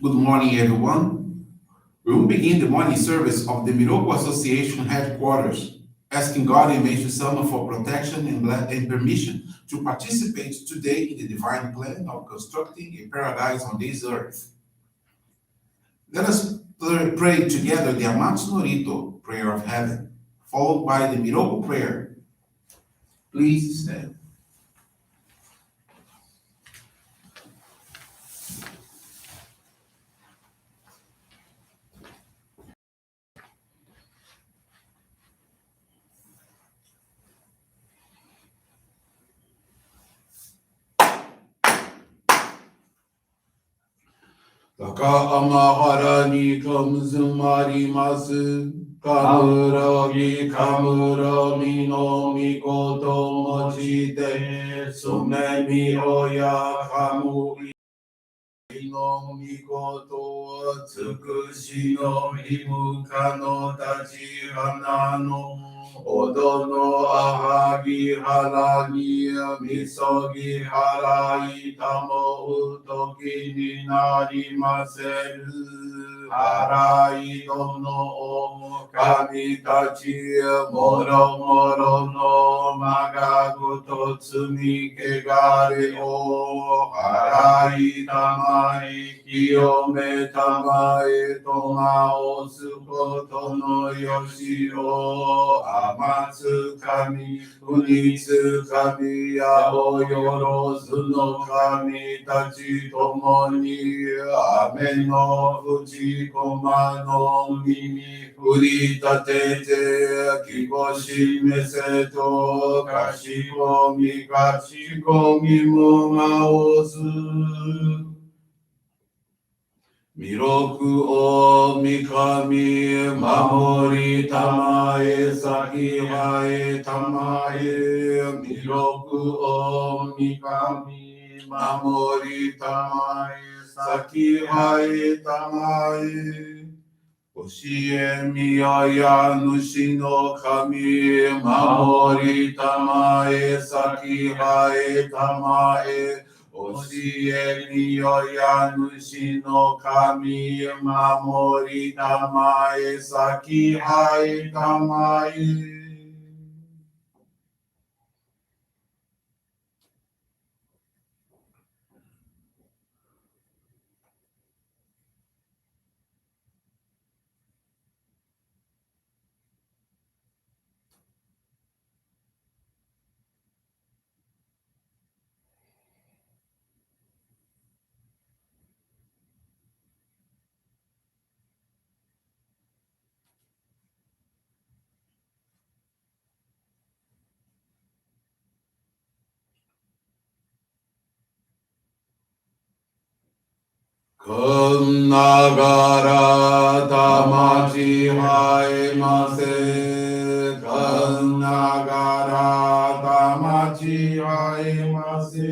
Good morning, everyone. We will begin the morning service of the Miroku Association headquarters, asking God and Meishu-sama for protection and permission to participate today in the divine plan of constructing a paradise on this earth. Let us pray together the Amatsu-Norito prayer of heaven, followed by the Miroku prayer. Please stand. Taka amahara ni kamuzumarimasu. Kamuragi kamurami no mikoto mochite. Sumemi oya kamuri no mikoto. Tsukushi no himuka no tachihana no odo no ahagi haragi misogi harai tamo utoki ni narimaseru. Harai dono o kami tachi moro moro no magagoto tsumi kegare o harai tamai kiyome tamae toma o sukoto no yoshi o amatsu kami unitsu kami yao yorozu no kami tachi tomo ni ame no fuji koma no mimi furi tatete kikoshi meseto kashikomi mo maozu. Miroku o mikami mamori tamae sakihae tamae. Miroku o mikami mamori tamae sakihae tamae. Oshie miyaya nushi no kami mamori tamae sakihae tamae. Oshie miyaya nushi no kami mamori tamae sakihae tamae. Kun nagara tamachi haemase. Kun nagara tamachi haemase.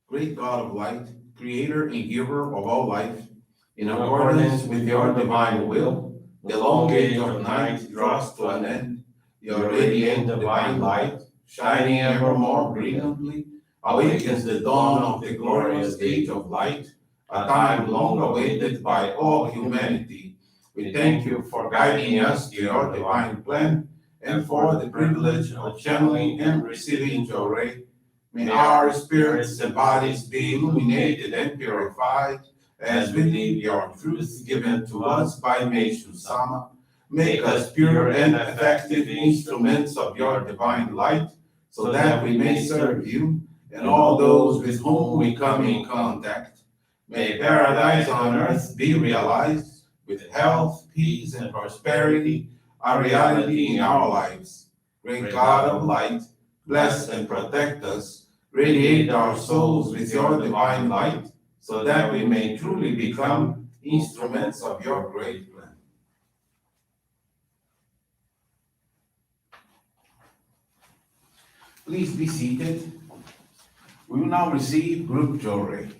Great God of light, creator and giver of all life, in accordance with your divine will, the long age of night draws to an end. Your radiant divine light, shining ever more brilliantly, awakens the dawn of the glorious age of light, a time long awaited by all humanity. We thank you for guiding us to your divine plan and for the privilege of channeling and receiving Johrei. May our spirits and bodies be illuminated and purified as we live your truth given to us by Meishu-sama. Make us pure and effective instruments of your divine light, so that we may serve you and all those with whom we come in contact. May paradise on earth be realized, with health, peace, and prosperity, a reality in our lives. Great God of light, bless and protect us, radiate our souls with your divine light, so that we may truly become instruments of your great plan. Please be seated. We will now receive group Johrei.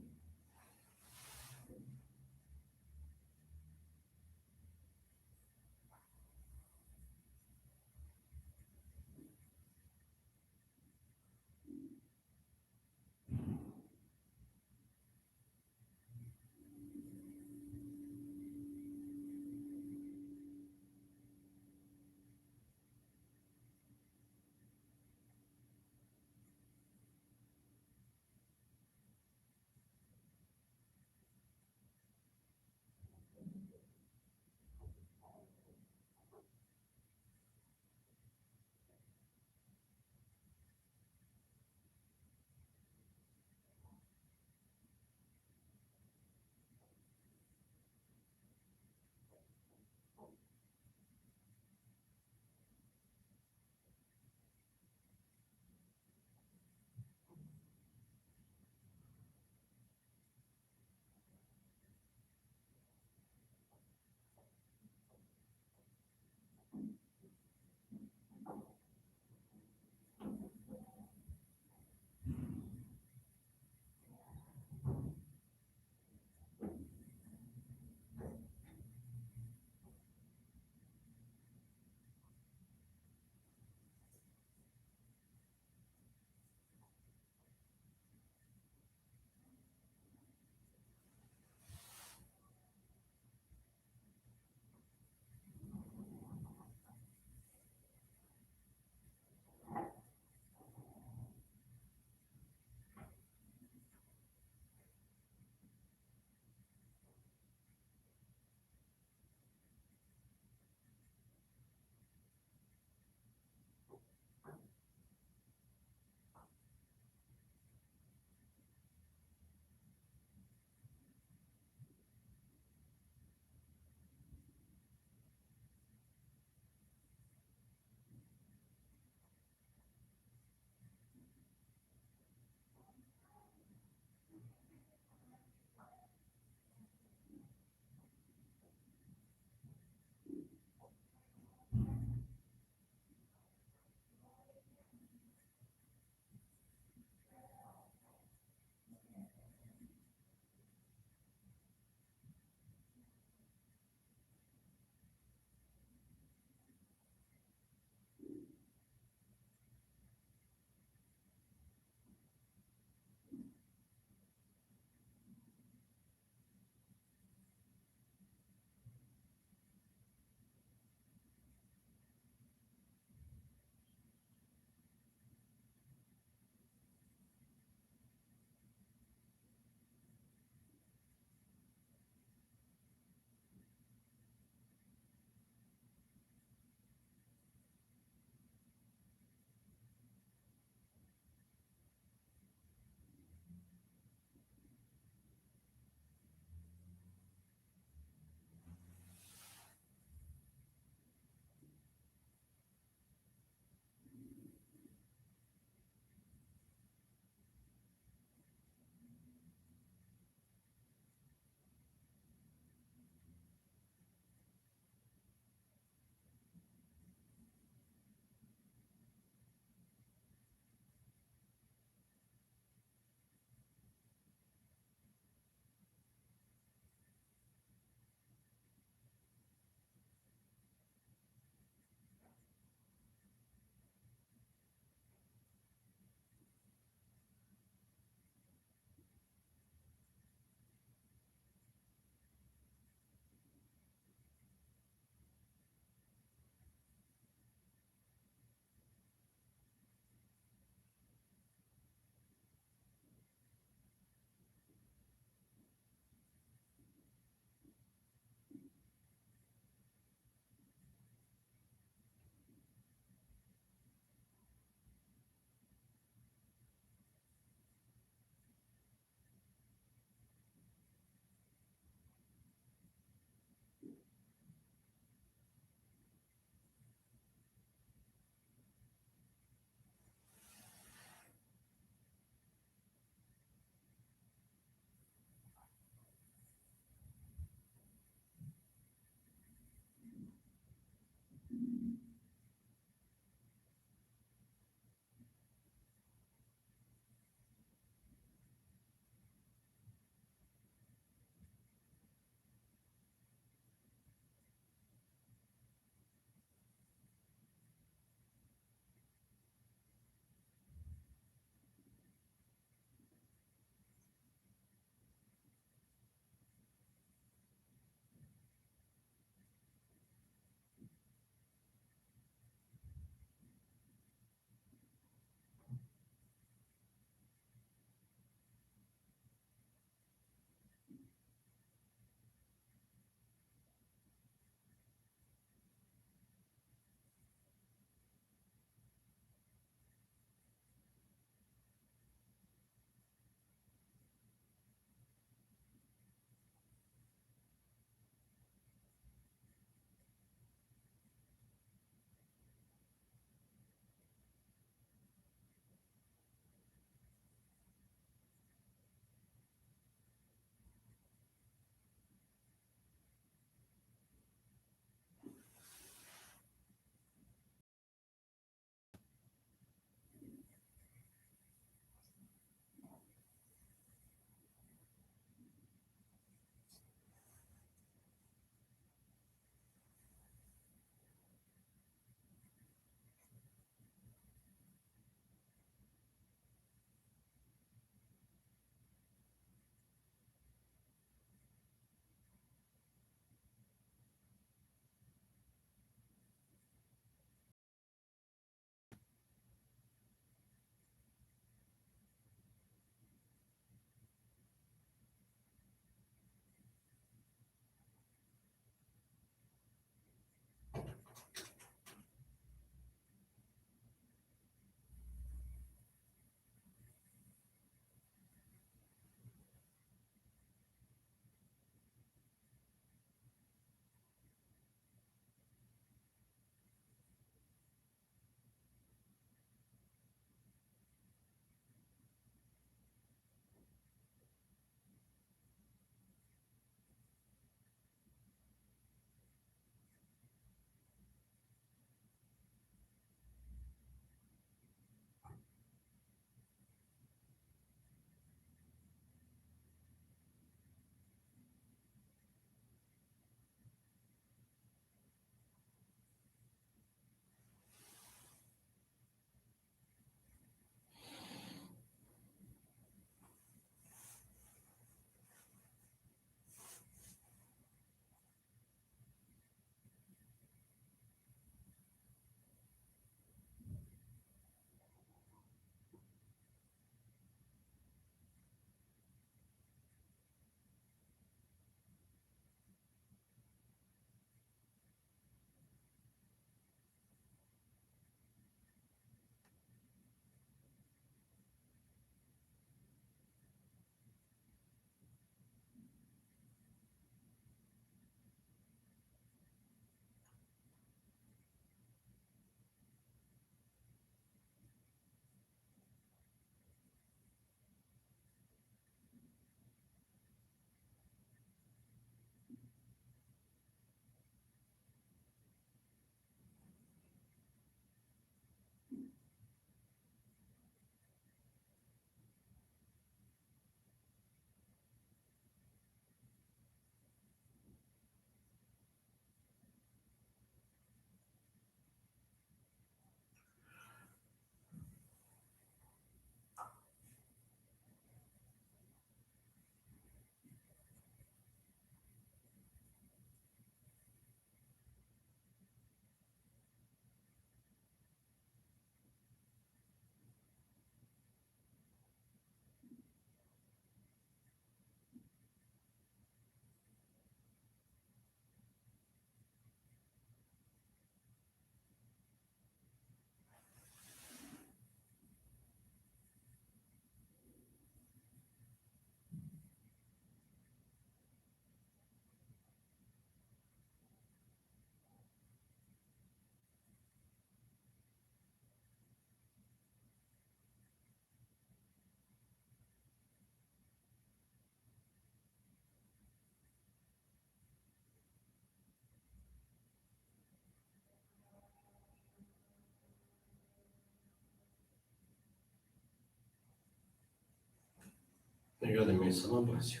May God and Meishu-sama bless you.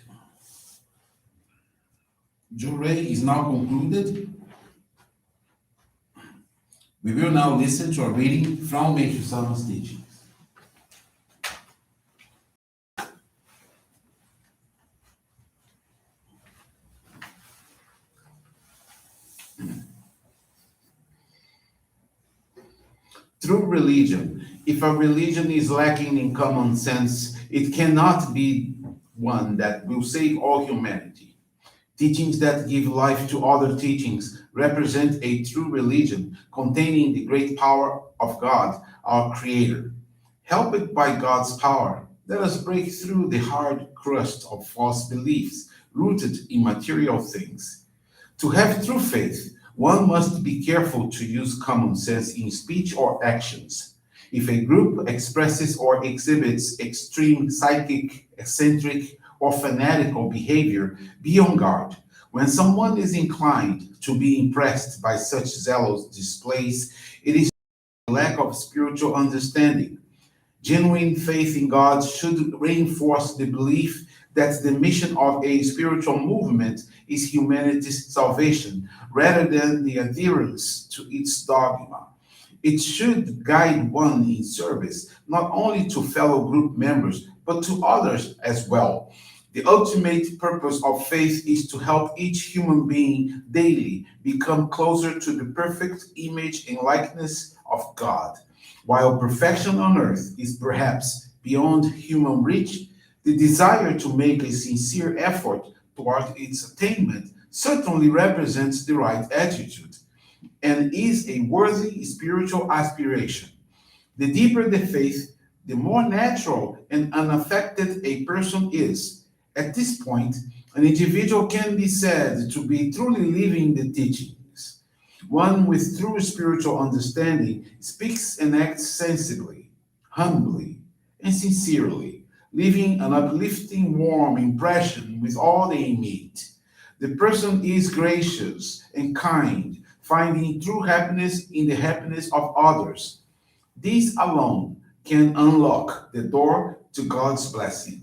Johrei is now concluded. We will now listen to a reading from Meishu-sama's teachings. True religion. If a religion is lacking in common sense, it cannot be one that will save all humanity. Teachings that give life to other teachings represent a true religion containing the great power of God, our Creator. Helped by God's power, let us break through the hard crust of false beliefs rooted in material things. To have true faith, one must be careful to use common sense in speech or actions. If a group expresses or exhibits extreme psychic, eccentric, or fanatical behavior, be on guard. When someone is inclined to be impressed by such zealous displays, it is a lack of spiritual understanding. Genuine faith in God should reinforce the belief that the mission of a spiritual movement is humanity's salvation, rather than the adherence to its dogma. It should guide one in service, not only to fellow group members, but to others as well. The ultimate purpose of faith is to help each human being daily become closer to the perfect image and likeness of God. While perfection on earth is perhaps beyond human reach, the desire to make a sincere effort toward its attainment certainly represents the right attitude and is a worthy spiritual aspiration. The deeper the faith, the more natural and unaffected a person is. At this point, an individual can be said to be truly living the teachings. One with true spiritual understanding speaks and acts sensibly, humbly, and sincerely, leaving an uplifting, warm impression with all they meet. The person is gracious and kind, finding true happiness in the happiness of others. These alone can unlock the door to God's blessings.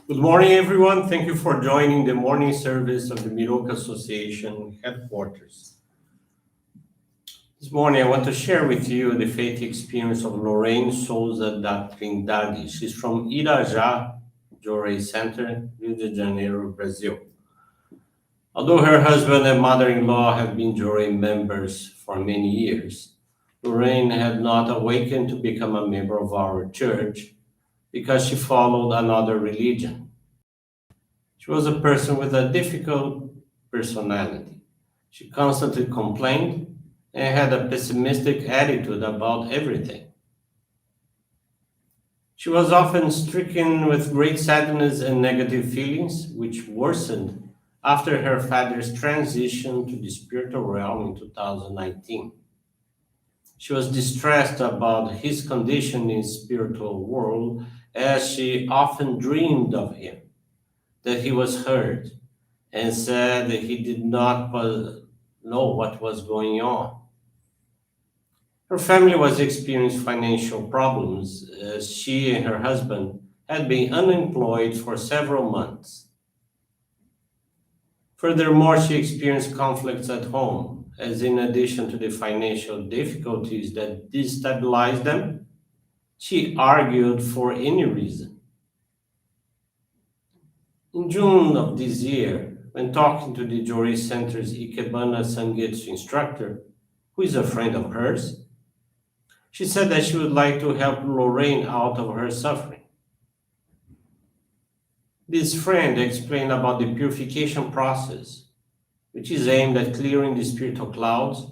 Good morning, everyone. Thank you for joining the morning service of the Miroku Association headquarters. This morning, I want to share with you the faith experience of Lorraine Souza da Trindade. She's from Irajá, Johrei Center, Rio de Janeiro, Brazil. Although her husband and mother-in-law have been Johrei members for many years, Lorraine had not awakened to become a member of our church because she followed another religion. She was a person with a difficult personality. She constantly complained and had a pessimistic attitude about everything. She was often stricken with great sadness and negative feelings, which worsened after her father's transition to the spiritual realm in 2019. She was distressed about his condition in spiritual world as she often dreamed of him, that he was hurt, and said that he did not know what was going on. Her family was experiencing financial problems as she and her husband had been unemployed for several months. Furthermore, she experienced conflicts at home, as in addition to the financial difficulties that destabilized them, she argued for any reason. In June of this year, when talking to the Johrei Center's Ikebana Sangetsu instructor, who is a friend of hers, she said that she would like to help Lorraine out of her suffering. This friend explained about the purification process, which is aimed at clearing the spiritual clouds,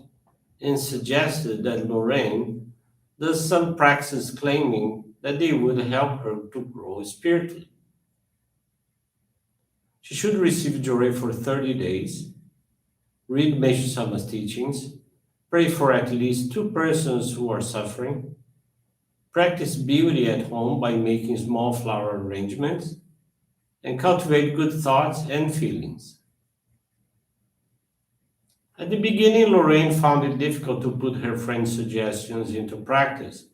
and suggested that Lorraine does some practices claiming that they would help her to grow spiritually. She should receive Johrei for 30 days, read Meishu-sama's teachings, Pray for at least two persons who are suffering. Practice beauty at home by making small flower arrangements. And cultivate good thoughts and feelings. At the beginning, Lorraine found it difficult to put her friend's suggestions into practice.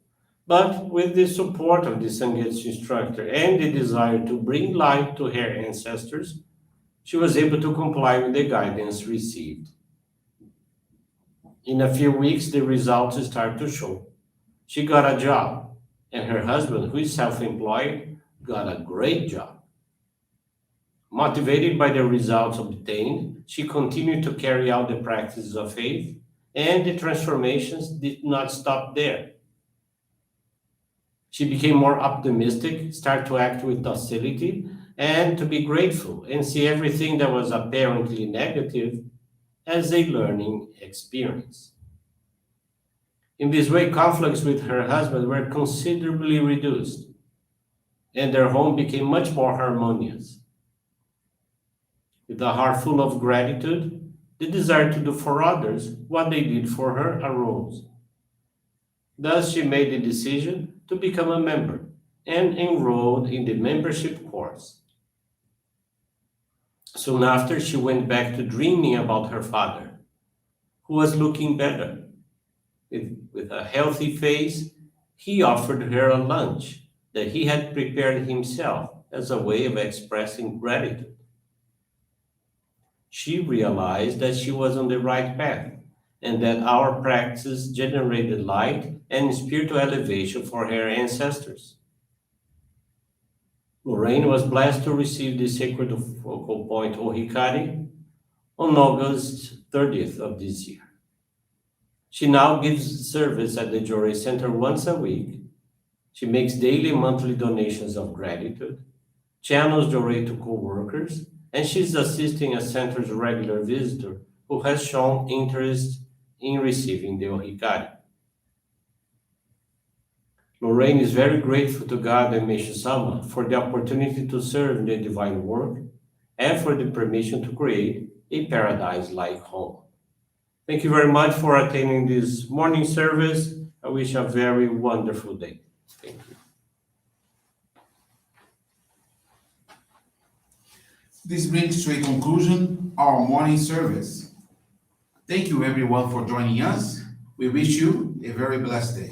But with the support of the Sangetsu instructor and the desire to bring light to her ancestors, she was able to comply with the guidance received. In a few weeks, the results started to show. She got a job, and her husband, who is self employed, got a great job. Motivated by the results obtained, she continued to carry out the practices of faith, and the transformations did not stop there. She became more optimistic, started to act with docility, and to be grateful and see everything that was apparently negative as a learning experience. In this way, conflicts with her husband were considerably reduced, and their home became much more harmonious. With a heart full of gratitude, the desire to do for others what they did for her arose. Thus, she made the decision to become a member and enrolled in the membership course. Soon after, she went back to dreaming about her father, who was looking better. With a healthy face, he offered her a lunch that he had prepared himself as a way of expressing gratitude. She realized that she was on the right path and that our practice generated light and spiritual elevation for her ancestors. Lorraine was blessed to receive the sacred focal point Ohikari on August 30th of this year. She now gives service at the Johrei Center once a week. She makes daily and monthly donations of gratitude, channels Johrei to co-workers, and she's assisting a center's regular visitor who has shown interest in receiving the Ohikari. Lorraine is very grateful to God and Meishu-sama for the opportunity to serve in the divine work and for the permission to create a paradise-like home. Thank you very much for attending this morning service. I wish you a very wonderful day. Thank you. This brings to a conclusion our morning service. Thank you everyone for joining us. We wish you a very blessed day.